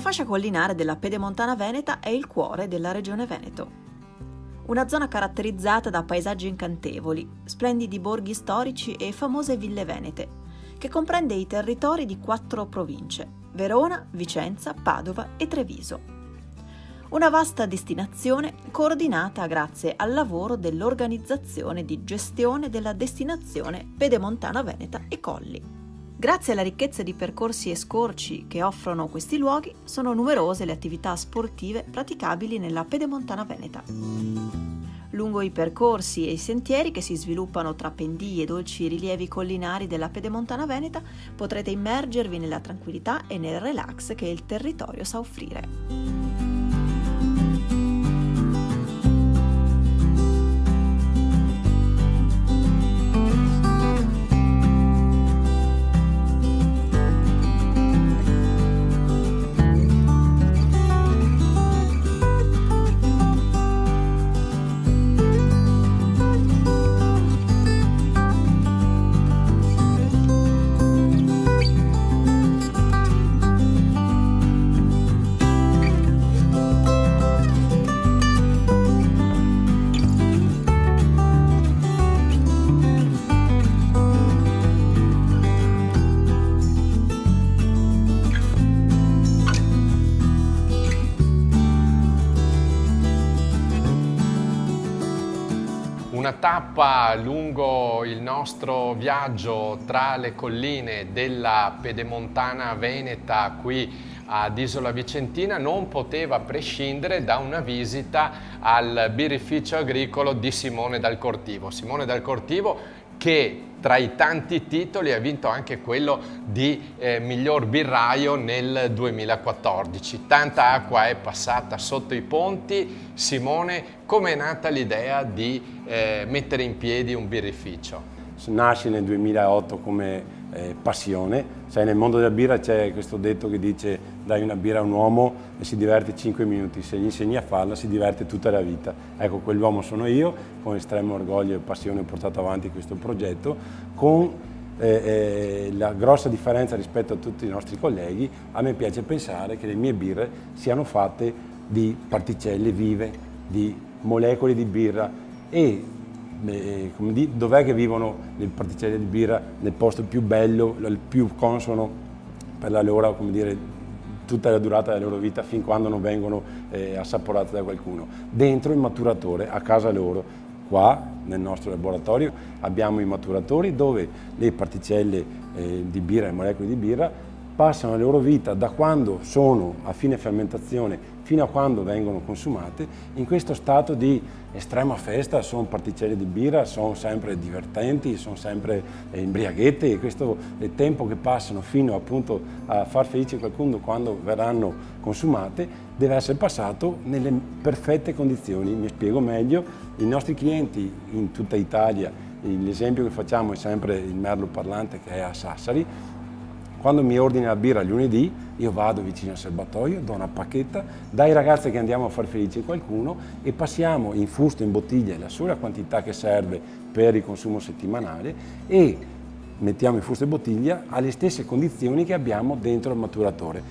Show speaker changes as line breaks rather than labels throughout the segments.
fascia collinare della Pedemontana Veneta è il cuore della regione Veneto. Una zona caratterizzata da paesaggi incantevoli, splendidi borghi storici e famose ville venete, che comprende i territori di 4 province: Verona, Vicenza, Padova e Treviso. Una vasta destinazione coordinata grazie al lavoro dell'organizzazione di gestione della destinazione Pedemontana Veneta e Colli. Grazie alla ricchezza di percorsi e scorci che offrono questi luoghi, sono numerose le attività sportive praticabili nella Pedemontana Veneta. Lungo i percorsi e i sentieri che si sviluppano tra pendii e dolci rilievi collinari della Pedemontana Veneta potrete immergervi nella tranquillità e nel relax che il territorio sa offrire.
Una tappa lungo il nostro viaggio tra le colline della Pedemontana Veneta qui ad Isola Vicentina non poteva prescindere da una visita al birrificio agricolo di Simone Dal Cortivo. Simone Dal Cortivo che tra i tanti titoli ha vinto anche quello di miglior birraio nel 2014. Tanta acqua è passata sotto i ponti. Simone, come è nata l'idea di mettere in piedi un birrificio?
Nasce nel 2008 come passione. Sai, nel mondo della birra c'è questo detto che dice: dai una birra a un uomo e si diverte 5 minuti, se gli insegni a farla si diverte tutta la vita. Ecco, quell'uomo sono io, con estremo orgoglio e passione ho portato avanti questo progetto, con la grossa differenza rispetto a tutti i nostri colleghi. A me piace pensare che le mie birre siano fatte di particelle vive, di molecole di birra e dov'è che vivono le particelle di birra? Nel posto più bello, il più consono per la loro, come dire, tutta la durata della loro vita, fin quando non vengono assaporate da qualcuno. Dentro il maturatore, a casa loro. Qua nel nostro laboratorio abbiamo i maturatori dove le particelle di birra, le molecole di birra, passano la loro vita da quando sono a fine fermentazione fino a quando vengono consumate in questo stato di estrema festa. Sono particelle di birra, sono sempre divertenti, sono sempre imbriaghette, e questo tempo che passano fino appunto a far felice qualcuno quando verranno consumate deve essere passato nelle perfette condizioni. Mi spiego meglio: i nostri clienti in tutta Italia, l'esempio che facciamo è sempre il merlo parlante che è a Sassari. Quando mi ordina la birra lunedì, io vado vicino al serbatoio, do una pacchetta, dai ragazzi che andiamo a far felice qualcuno e passiamo in fusto, in bottiglia, la sola quantità che serve per il consumo settimanale e mettiamo in fusto e bottiglia alle stesse condizioni che abbiamo dentro il maturatore.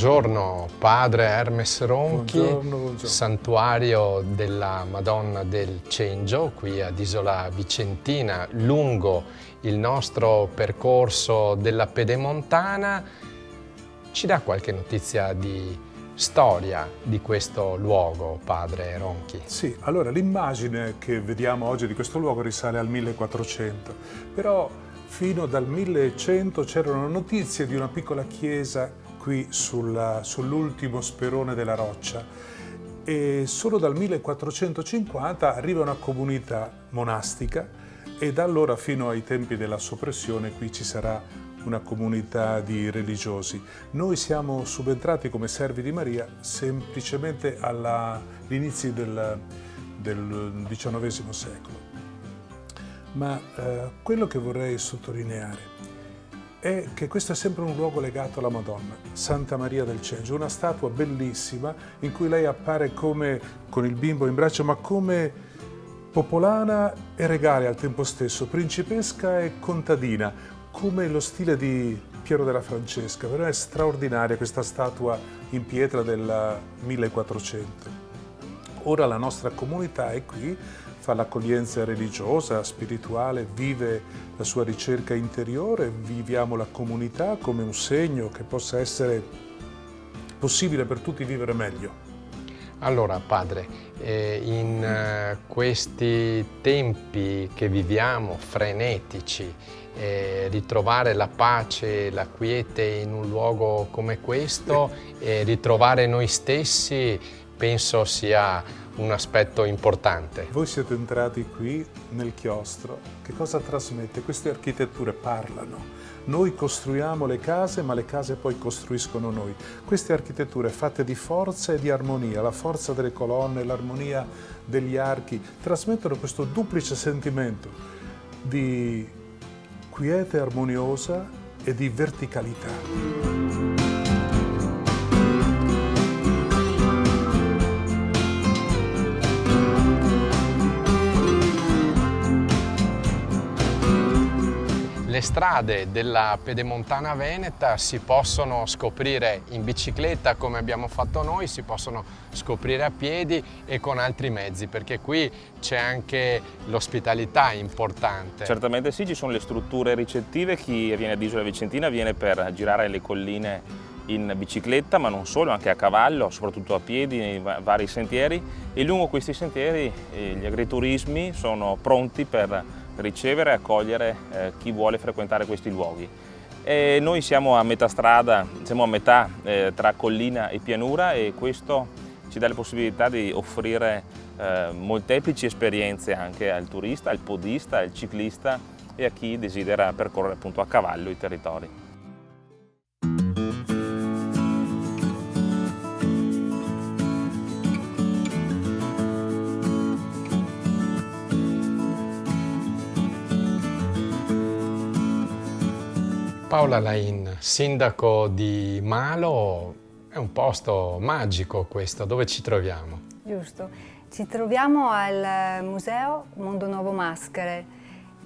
Buongiorno padre Hermes Ronchi,
Buongiorno.
santuario della Madonna del Cengio qui ad Isola Vicentina, lungo il nostro percorso della Pedemontana. Ci dà qualche notizia di storia di questo luogo, padre Ronchi?
Sì, allora l'immagine che vediamo oggi di questo luogo risale al 1400, però fino dal 1100 c'erano notizie di una piccola chiesa qui sull'ultimo sperone della roccia, e solo dal 1450 arriva una comunità monastica, e da allora fino ai tempi della soppressione qui ci sarà una comunità di religiosi. Noi siamo subentrati come servi di Maria semplicemente all'inizio del XIX secolo. Ma quello che vorrei sottolineare è che questo è sempre un luogo legato alla Madonna, Santa Maria del Cengio, una statua bellissima in cui lei appare come con il bimbo in braccio, ma come popolana e regale al tempo stesso, principesca e contadina, come lo stile di Piero della Francesca. Però è straordinaria questa statua in pietra del 1400. Ora la nostra comunità è qui, fa l'accoglienza religiosa, spirituale, vive la sua ricerca interiore, viviamo la comunità come un segno che possa essere possibile per tutti vivere meglio.
Allora padre, in questi tempi che viviamo frenetici, ritrovare la pace, la quiete in un luogo come questo e ritrovare noi stessi penso sia un aspetto importante.
Voi siete entrati qui nel chiostro, che cosa trasmette? Queste architetture parlano. Noi costruiamo le case, ma le case poi costruiscono noi. Queste architetture fatte di forza e di armonia, la forza delle colonne, l'armonia degli archi, trasmettono questo duplice sentimento di quiete armoniosa e di verticalità.
Le strade della Pedemontana Veneta si possono scoprire in bicicletta come abbiamo fatto noi, si possono scoprire a piedi e con altri mezzi, perché qui c'è anche l'ospitalità importante.
Certamente sì, ci sono le strutture ricettive, chi viene ad Isola Vicentina viene per girare le colline in bicicletta, ma non solo, anche a cavallo, soprattutto a piedi nei vari sentieri, e lungo questi sentieri gli agriturismi sono pronti per ricevere e accogliere chi vuole frequentare questi luoghi. E noi siamo a metà strada, siamo a metà tra collina e pianura, e questo ci dà la possibilità di offrire molteplici esperienze anche al turista, al podista, al ciclista e a chi desidera percorrere appunto a cavallo i territori.
Paola Lain, sindaco di Malo, è un posto magico questo, dove ci troviamo?
Giusto, ci troviamo al Museo Mondo Nuovo Maschere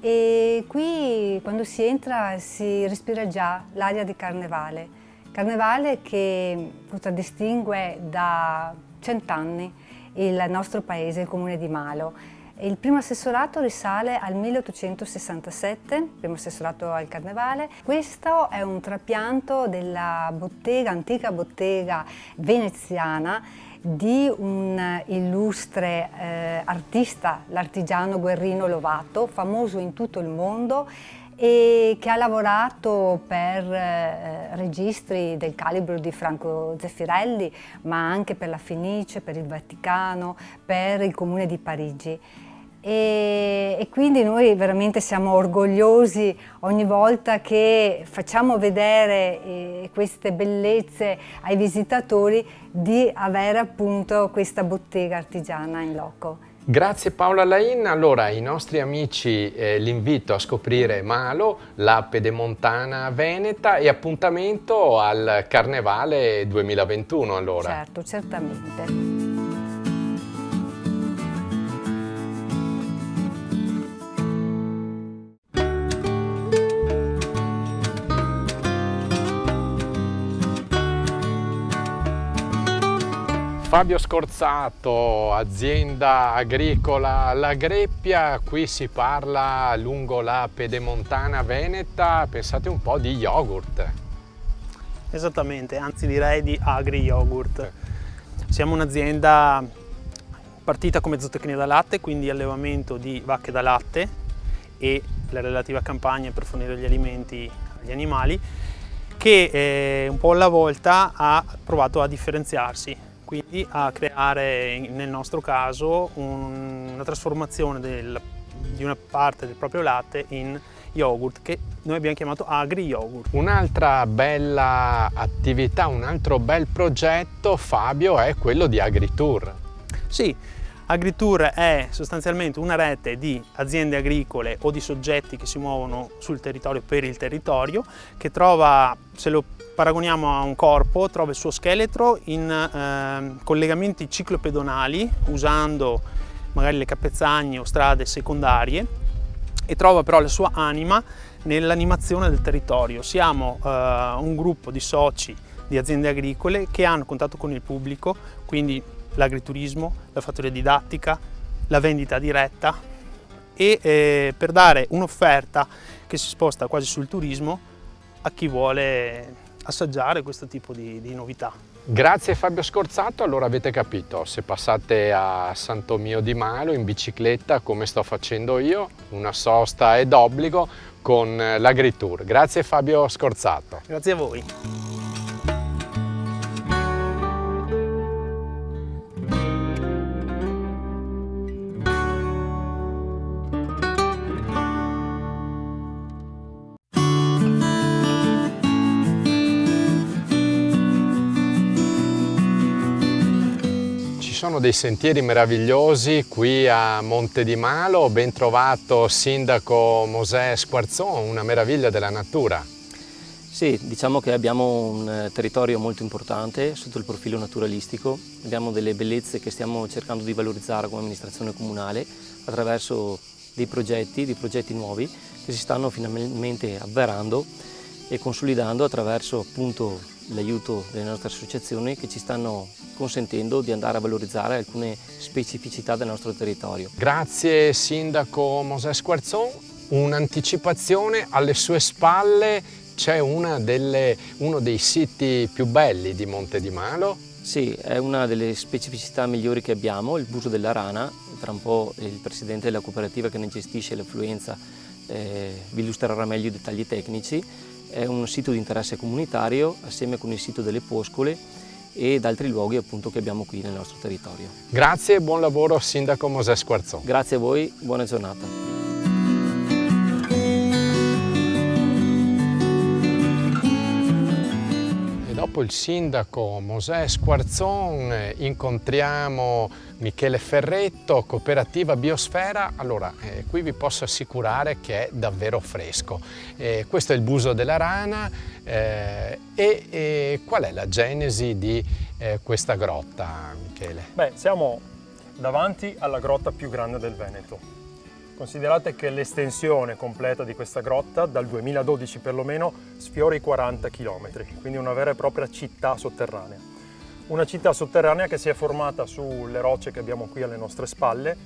e qui quando si entra si respira già l'aria di carnevale. Carnevale che contraddistingue da 100 anni il nostro paese, il comune di Malo. Il primo assessorato risale al 1867, il primo assessorato al Carnevale. Questo è un trapianto della bottega, antica bottega veneziana di un illustre artista, l'artigiano Guerrino Lovato, famoso in tutto il mondo e che ha lavorato per registri del calibro di Franco Zeffirelli, ma anche per la Fenice, per il Vaticano, per il Comune di Parigi. E quindi noi veramente siamo orgogliosi ogni volta che facciamo vedere queste bellezze ai visitatori di avere appunto questa bottega artigiana in loco.
Grazie Paola Lain. Allora ai nostri amici l'invito a scoprire Malo, la Pedemontana Veneta e appuntamento al Carnevale 2021 allora.
Certo, certamente.
Fabio Scorzato, azienda agricola La Greppia, qui si parla lungo la Pedemontana Veneta, pensate un po' di yogurt.
Esattamente, anzi direi di agri-yogurt. Siamo un'azienda partita come zootecnia da latte, quindi allevamento di vacche da latte e le relative campagne per fornire gli alimenti agli animali, che un po' alla volta ha provato a differenziarsi, quindi a creare nel nostro caso una trasformazione di una parte del proprio latte in yogurt, che noi abbiamo chiamato agri-yogurt.
Un'altra bella attività, un altro bel progetto, Fabio, è quello di AgriTour.
Sì, AgriTour è sostanzialmente una rete di aziende agricole o di soggetti che si muovono sul territorio per il territorio, che trova, se lo paragoniamo a un corpo, trova il suo scheletro in collegamenti ciclopedonali, usando magari le capezzagne o strade secondarie, e trova però la sua anima nell'animazione del territorio. Siamo un gruppo di soci di aziende agricole che hanno contatto con il pubblico, quindi l'agriturismo, la fattoria didattica, la vendita diretta, e per dare un'offerta che si sposta quasi sul turismo a chi vuole assaggiare questo tipo di novità.
Grazie Fabio Scorzato, allora avete capito, se passate a San Tomio di Malo in bicicletta, come sto facendo io, una sosta è d'obbligo con l'AgriTour. Grazie Fabio Scorzato.
Grazie a voi.
Ci sono dei sentieri meravigliosi qui a Monte di Malo, ben trovato sindaco Mosè Squarzon, una meraviglia della natura.
Sì, diciamo che abbiamo un territorio molto importante sotto il profilo naturalistico, abbiamo delle bellezze che stiamo cercando di valorizzare come amministrazione comunale attraverso dei progetti nuovi che si stanno finalmente avverando e consolidando attraverso appunto l'aiuto delle nostre associazioni che ci stanno consentendo di andare a valorizzare alcune specificità del nostro territorio.
Grazie sindaco Mosè Squarzon, un'anticipazione: alle sue spalle c'è uno dei siti più belli di Monte di Malo.
Sì, è una delle specificità migliori che abbiamo, il Buso della Rana. Tra un po' il presidente della cooperativa che ne gestisce l'affluenza vi illustrerà meglio i dettagli tecnici. È un sito di interesse comunitario assieme con il sito delle Poscole ed altri luoghi appunto che abbiamo qui nel nostro territorio.
Grazie e buon lavoro sindaco Mosè Squarzon.
Grazie a voi, buona giornata.
Dopo il sindaco Mosè Squarzon incontriamo Michele Ferretto, Cooperativa Biosfera. Allora, qui vi posso assicurare che è davvero fresco. Questo è il Buso della Rana e qual è la genesi di questa grotta, Michele?
Beh, siamo davanti alla grotta più grande del Veneto. Considerate che l'estensione completa di questa grotta, dal 2012 perlomeno, sfiora i 40 km, quindi una vera e propria città sotterranea. Una città sotterranea che si è formata sulle rocce che abbiamo qui alle nostre spalle,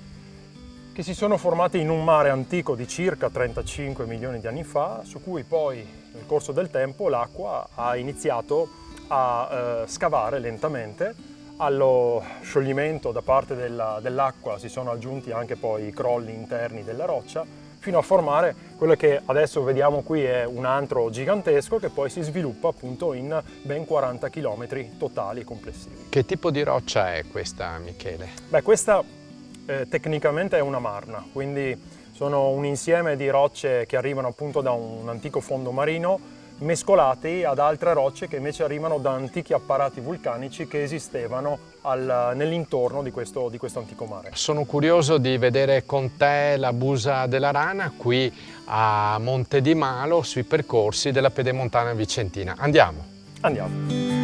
che si sono formate in un mare antico di circa 35 milioni di anni fa, su cui poi nel corso del tempo l'acqua ha iniziato a scavare lentamente. Allo scioglimento da parte dell'acqua si sono aggiunti anche poi i crolli interni della roccia, fino a formare quello che adesso vediamo qui è un antro gigantesco che poi si sviluppa appunto in ben 40 km totali complessivi.
Che tipo di roccia è questa, Michele?
Beh, questa tecnicamente è una marna, quindi sono un insieme di rocce che arrivano appunto da un antico fondo marino, mescolati ad altre rocce che invece arrivano da antichi apparati vulcanici che esistevano nell'intorno di questo antico mare.
Sono curioso di vedere con te la Busa della Rana qui a Monte di Malo sui percorsi della Pedemontana Vicentina. Andiamo?
Andiamo.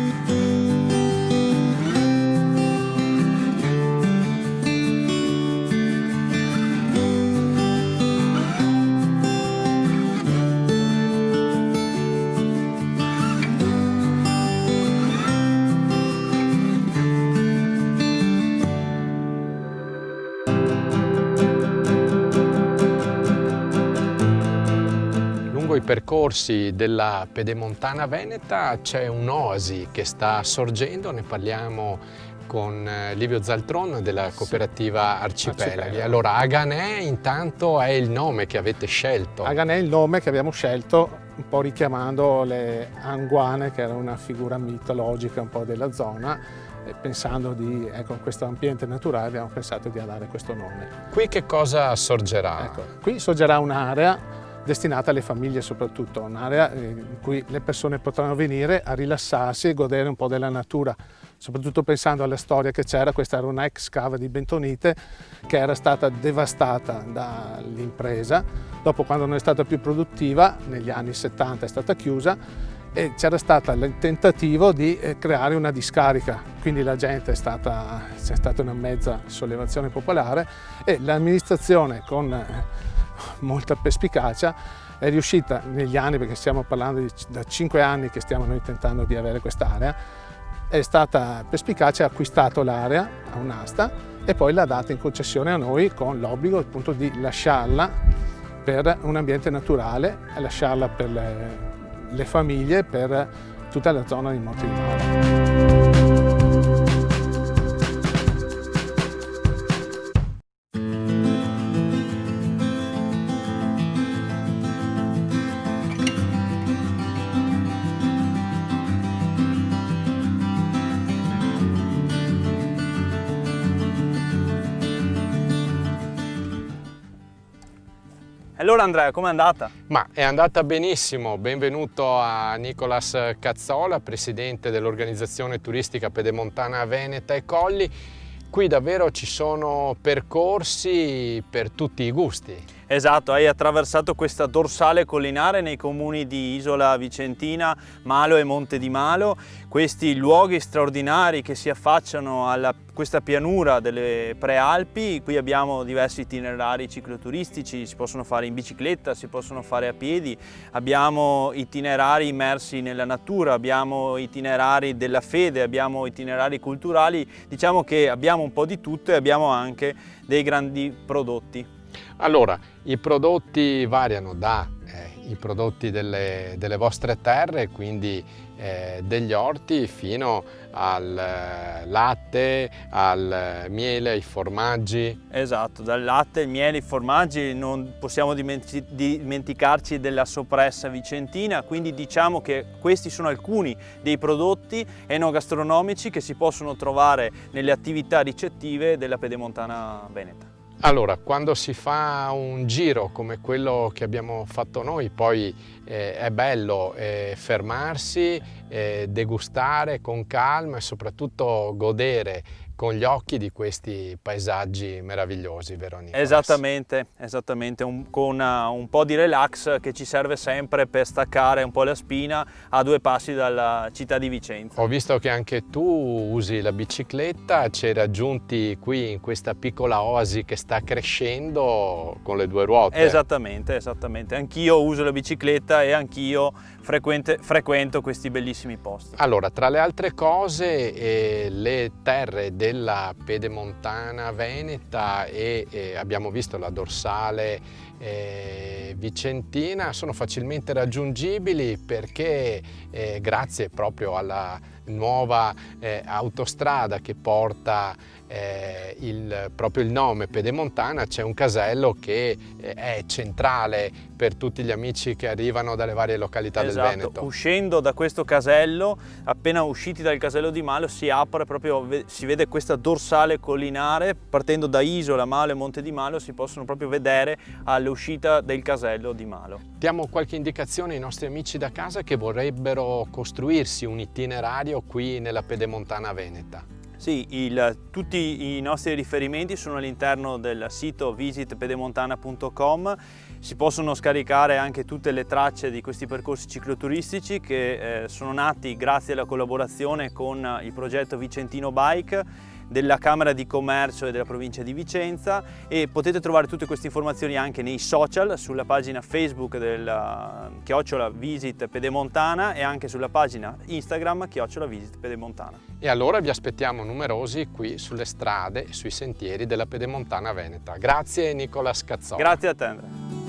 lungo i percorsi della Pedemontana Veneta c'è un'oasi che sta sorgendo, ne parliamo con Livio Zaltron della cooperativa Arcipelaghi. Allora, Aganè intanto è il nome che avete scelto.
Aganè è il nome che abbiamo scelto un po' richiamando le Anguane, che era una figura mitologica un po' della zona, e pensando di, ecco, questo ambiente naturale abbiamo pensato di dare questo nome.
Qui che cosa sorgerà?
Ecco, qui sorgerà un'area destinata alle famiglie soprattutto, un'area in cui le persone potranno venire a rilassarsi e godere un po' della natura, soprattutto pensando alla storia che c'era. Questa era una ex cava di bentonite che era stata devastata dall'impresa, dopo quando non è stata più produttiva, negli anni 70 è stata chiusa e c'era stato il tentativo di creare una discarica, quindi c'è stata una mezza sollevazione popolare e l'amministrazione con molta perspicacia è riuscita negli anni, perché stiamo parlando da 5 anni che stiamo noi tentando di avere quest'area, è stata perspicace, ha acquistato l'area a un'asta e poi l'ha data in concessione a noi con l'obbligo appunto di lasciarla per un ambiente naturale, lasciarla per le famiglie, per tutta la zona di Monte di Mare.
Allora Andrea, com'è andata?
Ma è andata benissimo, benvenuto a Nicolas Cazzola, presidente dell'organizzazione turistica Pedemontana Veneta e Colli. Qui davvero ci sono percorsi per tutti i gusti.
Esatto, hai attraversato questa dorsale collinare nei comuni di Isola Vicentina, Malo e Monte di Malo, questi luoghi straordinari che si affacciano a questa pianura delle Prealpi. Qui abbiamo diversi itinerari cicloturistici, si possono fare in bicicletta, si possono fare a piedi, abbiamo itinerari immersi nella natura, abbiamo itinerari della fede, abbiamo itinerari culturali, diciamo che abbiamo un po' di tutto e abbiamo anche dei grandi prodotti.
Allora, i prodotti variano dai prodotti delle vostre terre, quindi degli orti, fino al latte, al miele, ai formaggi.
Esatto, dal latte, il miele, i formaggi, non possiamo dimenticarci della soppressa vicentina, quindi diciamo che questi sono alcuni dei prodotti enogastronomici che si possono trovare nelle attività ricettive della Pedemontana Veneta.
Allora, quando si fa un giro come quello che abbiamo fatto noi, poi è bello fermarsi, degustare con calma e soprattutto godere con gli occhi di questi paesaggi meravigliosi, vero Nicolas?
Esattamente, con un po' di relax che ci serve sempre per staccare un po' la spina a 2 passi dalla città di Vicenza.
Ho visto che anche tu usi la bicicletta, ci hai raggiunti qui in questa piccola oasi che sta crescendo con le 2 ruote.
Esattamente, anch'io uso la bicicletta e anch'io frequento questi bellissimi posti.
Allora, tra le altre cose, le terre della Pedemontana Veneta e abbiamo visto la dorsale vicentina sono facilmente raggiungibili perché grazie proprio alla nuova autostrada che porta proprio il nome Pedemontana, c'è un casello che è centrale per tutti gli amici che arrivano dalle varie località del Veneto.
Uscendo da questo casello, appena usciti dal casello di Malo, si apre proprio, si vede questa dorsale collinare, partendo da Isola, Malo e Monte di Malo si possono proprio vedere all'uscita del casello di Malo.
Diamo qualche indicazione ai nostri amici da casa che vorrebbero costruirsi un itinerario qui nella Pedemontana Veneta.
Sì, tutti i nostri riferimenti sono all'interno del sito visitpedemontana.com. Si possono scaricare anche tutte le tracce di questi percorsi cicloturistici che sono nati grazie alla collaborazione con il progetto Vicentino Bike della Camera di Commercio e della provincia di Vicenza, e potete trovare tutte queste informazioni anche nei social, sulla pagina Facebook del @Visit Pedemontana e anche sulla pagina Instagram @Visit Pedemontana.
E allora vi aspettiamo numerosi qui sulle strade e sui sentieri della Pedemontana Veneta. Grazie Nicolas Cazzola.
Grazie a te Andrea.